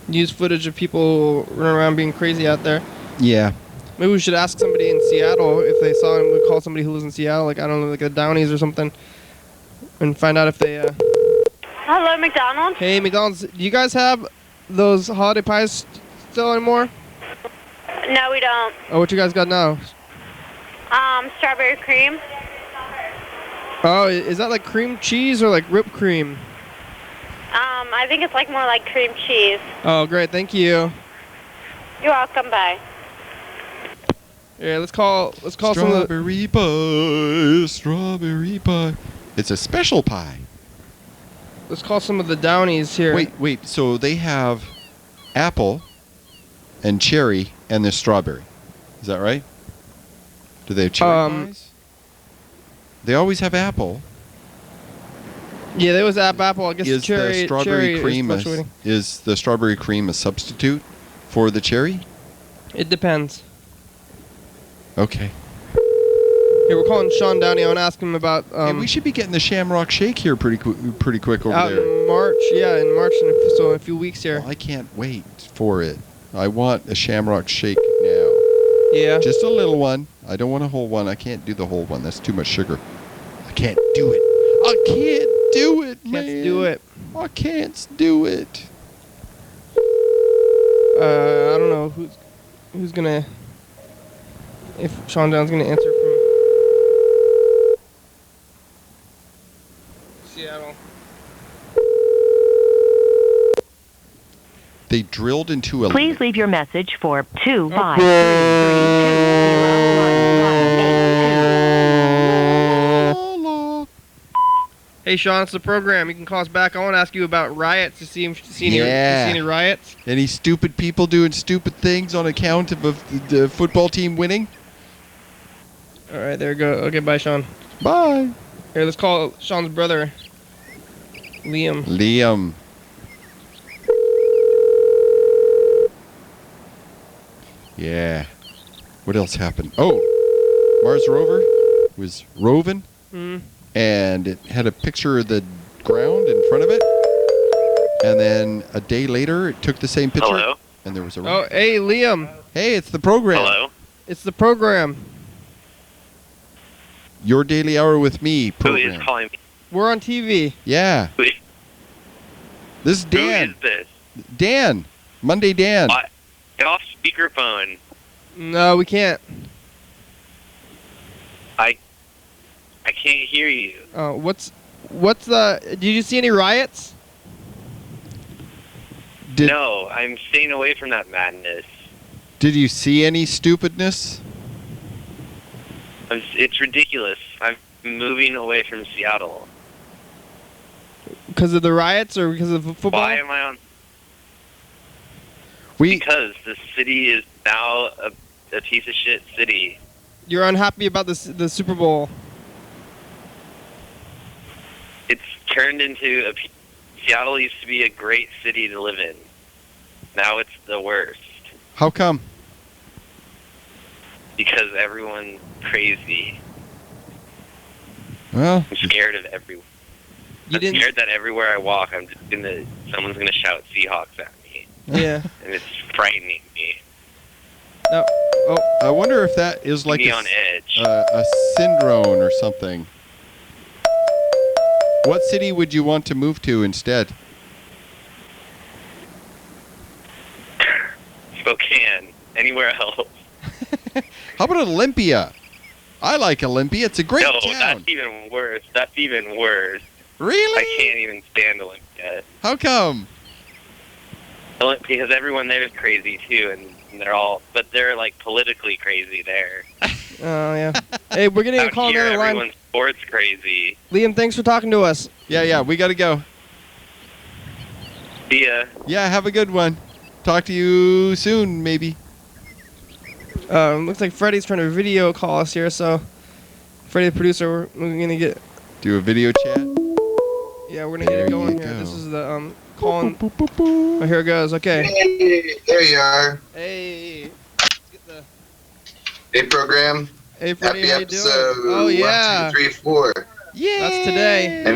news footage of people running around being crazy out there. Yeah. Maybe we should ask somebody in Seattle if they saw him. We'd call somebody who lives in Seattle, like I don't know, like the Downies or something, and find out if they. Hello, McDonald's. Hey, McDonald's, do you guys have those holiday pies still anymore? No, we don't. Oh, what you guys got now? Strawberry cream. Oh, is that like cream cheese or like whipped cream? I think it's like more like cream cheese. Oh, great, thank you. You're welcome. Bye. Yeah, let's call some of the. Strawberry pie, strawberry pie. It's a special pie. Let's call some of the Downies here. Wait. So they have apple and cherry and the strawberry. Is that right? Do they have cherry pies? They always have apple. Yeah, there was apple. I guess Is cherry. the strawberry cherry cream is is the strawberry cream a substitute for the cherry? It depends. Okay. Here, we're calling Sean Downey. I want to ask him about. Hey, we should be getting the Shamrock Shake here pretty quick over out there. in March. Yeah, in March, so in a few weeks here. Well, I can't wait for it. I want a Shamrock Shake now. Yeah. Just a little one. I don't want a whole one. I can't do the whole one. That's too much sugar. I can't do it. I can't do it, man. Can't do it. I can't do it. I don't know who's gonna. If Sean Down's gonna answer from Seattle. They drilled into a. Please leave your message for 2533201. Hey Sean, it's the program. You can call us back. I want to ask you about riots. To see any riots? Any stupid people doing stupid things on account of the football team winning? All right, there we go. Okay, bye, Sean. Bye. Here, let's call Sean's brother, Liam. Liam. Yeah. What else happened? Oh, Mars rover was roving, and it had a picture of the ground in front of it. And then a day later, it took the same picture. Hello? And there was a. Oh, hey, Liam. Hey, it's the program. Hello? It's the program. Your Daily Hour with me Who program. is calling me? We're on TV. Yeah. Who This is Dan. is this? Dan. Monday Dan. Get off speakerphone. No, we can't. I can't hear you. What's the? Did you see any riots? No, I'm staying away from that madness. Did you see any stupidness? It's ridiculous. I'm moving away from Seattle. Because of the riots or because of football? Why am I on? Because the city is now a piece of shit city. You're unhappy about the Super Bowl. It's turned into Seattle used to be a great city to live in. Now it's the worst How come? because everyone's crazy. Well, I'm scared of everyone. I'm scared that everywhere I walk, someone's gonna shout Seahawks at me. Yeah. And it's frightening me. No. Oh. I wonder if that is like Me a, on edge. a syndrome or something. What city would you want to move to instead? Spokane. Anywhere else. How about Olympia? I like Olympia. It's a great No, town. that's even worse. That's even worse. Really? I can't even stand Olympia. How come? Because everyone there is crazy too, and they're like politically crazy there. Oh yeah. Hey, we're getting a Out call on the here, other line. everyone's sports crazy. Liam, thanks for talking to us. Yeah, we gotta go. See ya. Yeah, have a good one. Talk to you soon, maybe. Looks like Freddie's trying to video call us here, so Freddie, the producer, we're gonna get. Do a video chat. Yeah, we're gonna get it going here. This is the calling. Oh, here it goes. Okay. Hey, there you are. Hey. Hey, program. Hey, Freddie, Happy how you doing? episode Oh yeah. 1, 2, 3, 4. Yeah. That's today. I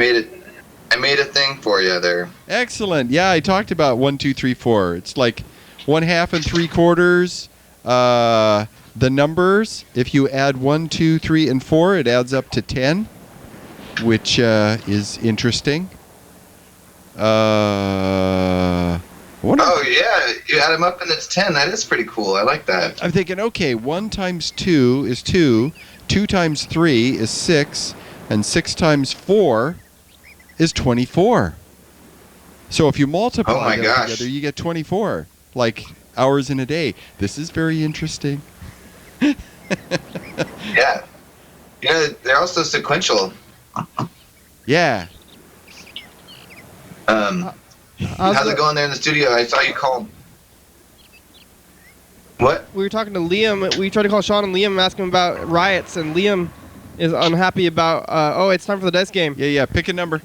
made a thing for you there. Excellent. Yeah, I talked about 1, 2, 3, 4. It's like 1/2 and 3/4. The numbers, if you add 1, 2, 3, and 4, it adds up to 10, which is interesting. Oh, yeah. You add them up and it's 10. That is pretty cool. I like that. I'm thinking, okay, 1 times 2 is 2, 2 times 3 is 6, and 6 times 4 is 24. So if you multiply Oh my them gosh. together, you get 24, like hours in a day. This is very interesting. Yeah. You know, they're also sequential. Yeah. How's it going there in the studio? I saw you called. What? We were talking to Liam. We tried to call Sean and Liam, ask him about riots, and Liam is unhappy about. Oh, it's time for the dice game. Yeah. Pick a number.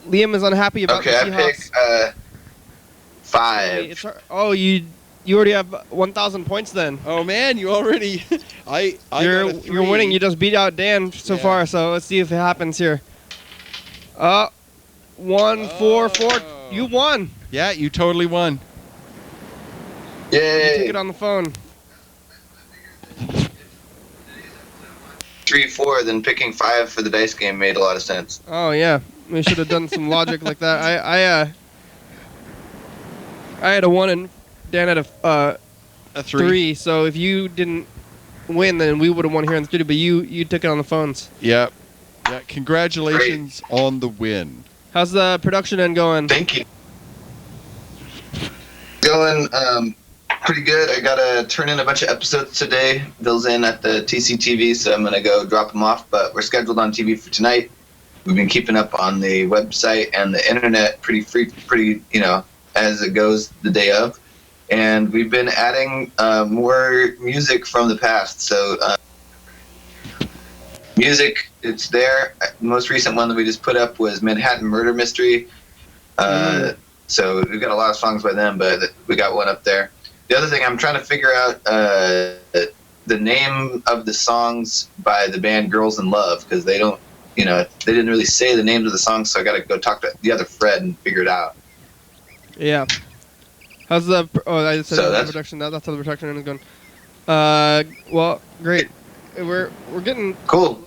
Liam is unhappy about Okay, the I Seahawks. pick 5. Oh, you already have 1,000 points then. Oh man, you already. I you're got a 3. you're winning. You just beat out Dan so far. So let's see if it happens here. 1, 4, 4. You won. Yeah, you totally won. You Yay! took it on the phone. 3, 4. Then picking 5 for the dice game made a lot of sense. Oh yeah, we should have done some logic like that. I had a 1 and Dan had a 3. So if you didn't win, then we would have won here in the studio. But you took it on the phones. Yep. Yeah. Congratulations on the win. How's the production end going? Thank you. Going pretty good. I gotta turn in a bunch of episodes today. Bill's in at the TCTV, so I'm gonna go drop them off. But we're scheduled on TV for tonight. We've been keeping up on the website and the internet pretty as it goes the day of, and we've been adding more music from the past. So music, it's there. The most recent one that we just put up was Manhattan Murder Mystery. So we've got a lot of songs by them, but we got one up there. The other thing, I'm trying to figure out the name of the songs by the band Girls in Love, because they don't, they didn't really say the names of the songs, so I got to go talk to the other Fred and figure it out. Yeah. How's the? Oh, I just said So the that's- production. That's how the production end is going. Well, great. We're getting cool.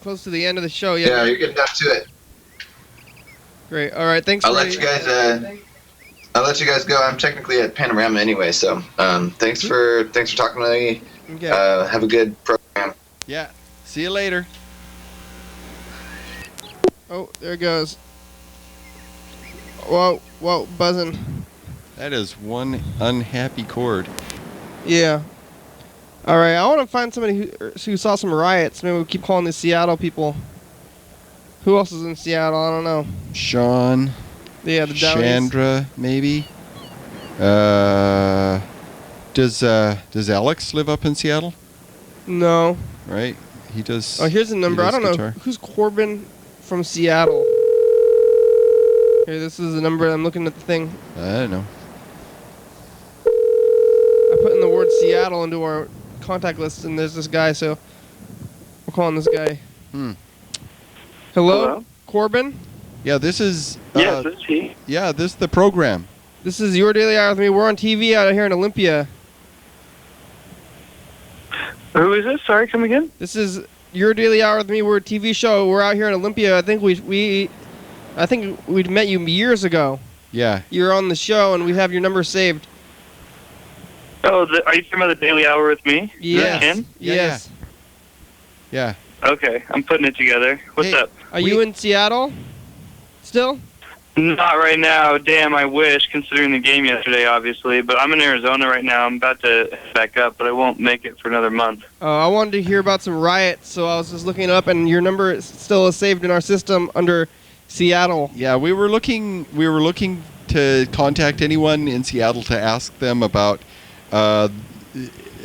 Close to the end of the show. Yeah, you're getting down to it. Great. All right. Thanks. I'll for let you guys. I'll let you guys go. I'm technically at Panorama anyway, so thanks for talking to me. Okay. Have a good program. Yeah. See you later. Oh, there it goes. Whoa, buzzing. That is one unhappy chord. Yeah. All right. I want to find somebody who saw some riots. Maybe we'll keep calling the Seattle people. Who else is in Seattle? I don't know. Sean. Yeah, the Downies. Chandra, maybe. Does Alex live up in Seattle? No. Right. He does. Oh, here's the number. I don't know. guitar. Who's Corbin from Seattle? Here, this is the number. I'm looking at the thing. I don't know. I put in the word Seattle into our contact list, and there's this guy, so we're calling this guy. Hello? Corbin? Yeah, this is. Yes, this is he. Yeah, this is the program. This is Your Daily Hour with me. We're on TV out here in Olympia. Who is this? Sorry, come again? This is Your Daily Hour with me. We're a TV show. We're out here in Olympia. I think we'd met you years ago. Yeah. You're on the show, and we have your number saved. Oh, are you talking about the Daily Hour with me? Yes. Ken? Yes. Yeah. Okay, I'm putting it together. What's up? Are you in Seattle still? Not right now. Damn, I wish, considering the game yesterday, obviously. But I'm in Arizona right now. I'm about to head back up, but I won't make it for another month. I wanted to hear about some riots, so I was just looking it up, and your number is still saved in our system under Seattle. Yeah, we were looking to contact anyone in Seattle to ask them about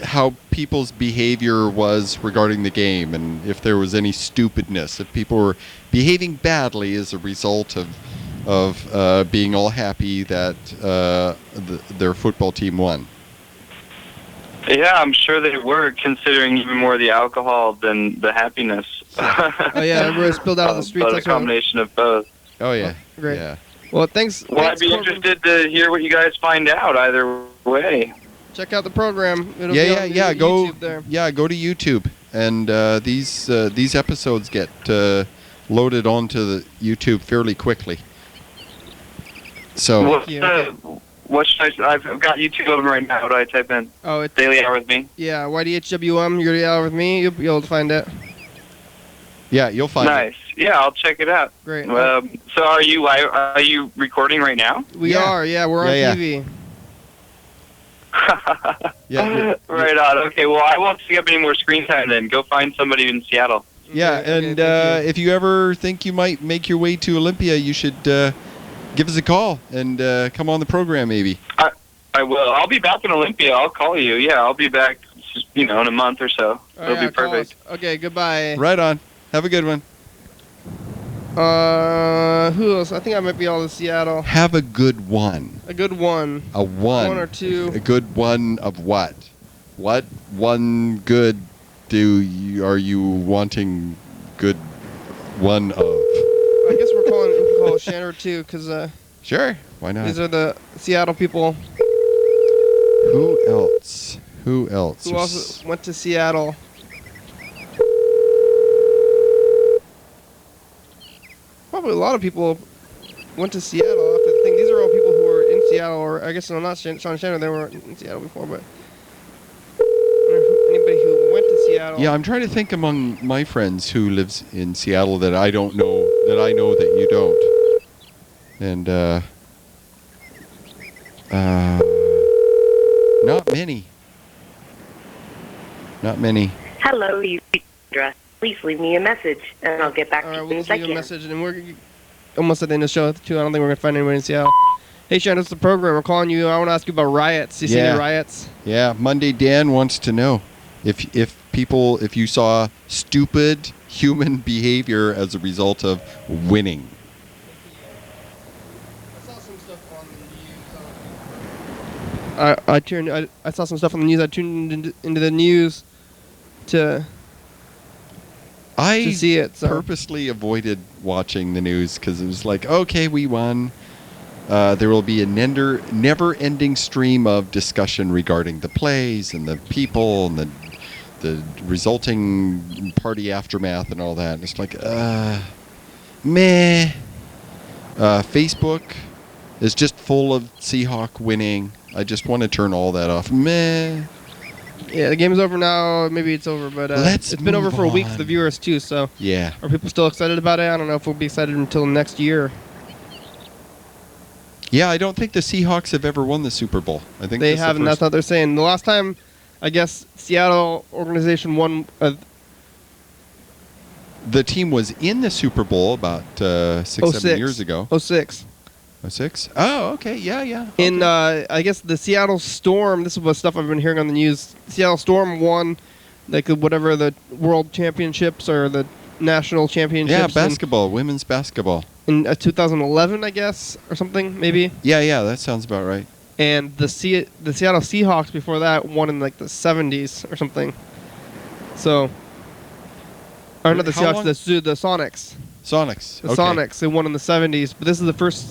how people's behavior was regarding the game, and if there was any stupidness, if people were behaving badly as a result of being all happy that their football team won. Yeah, I'm sure they were, considering even more the alcohol than the happiness. Oh yeah, everybody spilled out of the streets. But a That's right. combination of both. Oh yeah. Great. Yeah. Well, thanks. Well, thanks, I'd be Corbin. interested to hear what you guys find out either way. Check out the program. It'll be Yeah. on Go. YouTube there. Yeah, go to YouTube, and these episodes get loaded onto the YouTube fairly quickly. So. What should I've got YouTube open right now. What do I type in? Oh, it's Daily Hour with me. Yeah, YDHWM, Your Daily Hour with me. You'll be able to find it. Yeah, you'll find Nice. Yeah, I'll check it out. Great. So are you recording right now? We are. Yeah, we're on Yeah, TV. Yeah. Right on. Okay, well, I won't take up any more screen time then. Go find somebody in Seattle. Yeah, and if you ever think you might make your way to Olympia, you should give us a call and come on the program maybe. I will. I'll be back in Olympia. I'll call you. Yeah, I'll be back, in a month or so. It'll be perfect. Okay, goodbye. Right on. Have a good one. Who else? I think I might be all in Seattle. Have a good one. A good one. A one. One or two. A good one of what? What one good are you wanting good one of? I guess we can call Chandra too, because Sure, why not? these are the Seattle people. Who else? Who else? Who else went to Seattle? Probably a lot of people went to Seattle. I have to think these are all people who were in Seattle, or I guess no, not Sean Chandler. They were in Seattle before, but anybody who went to Seattle. Yeah, I'm trying to think among my friends who lives in Seattle that I don't know, that I know that you don't. And, not many. Not many. Hello, you address. Please leave me a message, and I'll get back to you We'll as I leave you a can. message, and we're almost at the end of the show, too. I don't think we're going to find anybody in Seattle. Hey, Sean, it's the program. We're calling you. I want to ask you about riots. You see any riots? Yeah, Monday Dan wants to know if you saw stupid human behavior as a result of winning. I saw some stuff on the news. I tuned into the news to see it. So. Purposely avoided watching the news because it was like, okay, we won. There will be a never-ending stream of discussion regarding the plays and the people and the resulting party aftermath and all that. And it's like, meh. Facebook is just full of Seahawk winning. I just want to turn all that off. Meh. Yeah, the game's over now. Maybe it's over, but it's been over for a week for the viewers too. So yeah, are people still excited about it? I don't know if we'll be excited until next year. Yeah, I don't think the Seahawks have ever won the Super Bowl. I think they haven't. That's what they're saying. The last time, I guess, Seattle organization won. The team was in the Super Bowl about 6-7 years ago. 06. 06? Oh, okay. Yeah. Okay. In, I guess, the Seattle Storm, this is what stuff I've been hearing on the news. Seattle Storm won, like, whatever the World Championships or the National Championships. Yeah, basketball, women's basketball. In 2011, I guess, or something, maybe. Yeah, that sounds about right. And the Seattle Seahawks before that won in, like, the 70s or something. So... Or not the Seahawks, the Sonics. Sonics. The Sonics. They won in the 70s, but this is the first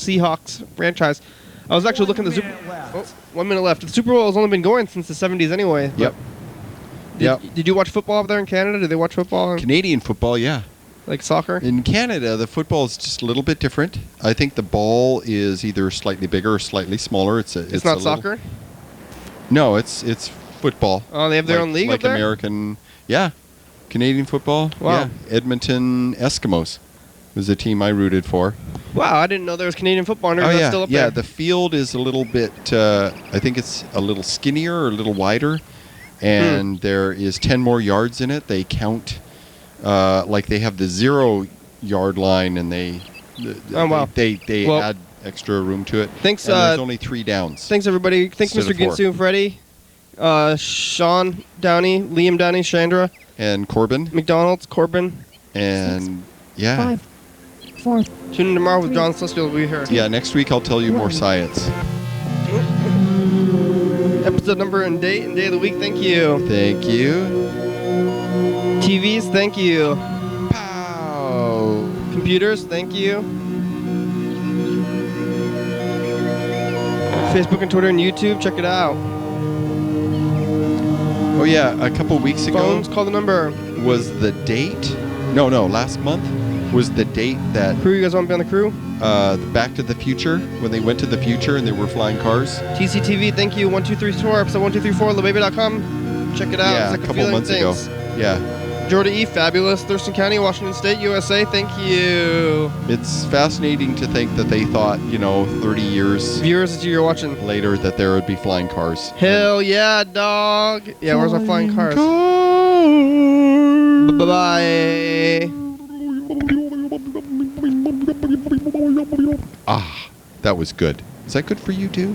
Seahawks franchise. I was actually looking at the Super Bowl. 1 minute left. The Super Bowl has only been going since the 70s anyway. Yep. Did you watch football up there in Canada? Did they watch football? Canadian football, yeah. Like soccer? In Canada, the football is just a little bit different. I think the ball is either slightly bigger or slightly smaller. It's not soccer? No, it's football. Oh, they have their own league like up there? American, yeah. Canadian football. Wow. Yeah. Edmonton Eskimos was the team I rooted for. Wow, I didn't know there was Canadian football. I never still up there. Yeah, the field is a little bit, I think it's a little skinnier or a little wider, and there is 10 more yards in it. They count, like they have the 0-yard line, and they add extra room to it. Thanks. And there's only 3 downs. Thanks, everybody. Thanks, Mr. Ginsu and Freddie, Sean Downey, Liam Downey, Chandra. And Corbin. McDonald's, Corbin. And, yeah. 5, 4. Tune in tomorrow with John Celestial. We'll be here. Yeah, next week I'll tell you more science. Episode number and day of the week. Thank you. Thank you. TVs, thank you. Pow. Computers, thank you. Facebook and Twitter and YouTube, check it out. Oh yeah, a couple weeks ago. Phones, call the number. Was the date? No, last month was the date that. Crew, you guys want to be on the crew? Back to the Future, when they went to the future and they were flying cars. TCTV, thank you. 1234, episode 1234, thebaby.com. Check it out. Yeah, it's like a couple months ago. Yeah. Jordan E. Fabulous, Thurston County, Washington State, USA. Thank you. It's fascinating to think that they thought, 30 years Viewers that you're watching. later that there would be flying cars. Hell yeah, dog. Yeah, where's our flying cars? Bye-bye. Ah, that was good. Is that good for you too?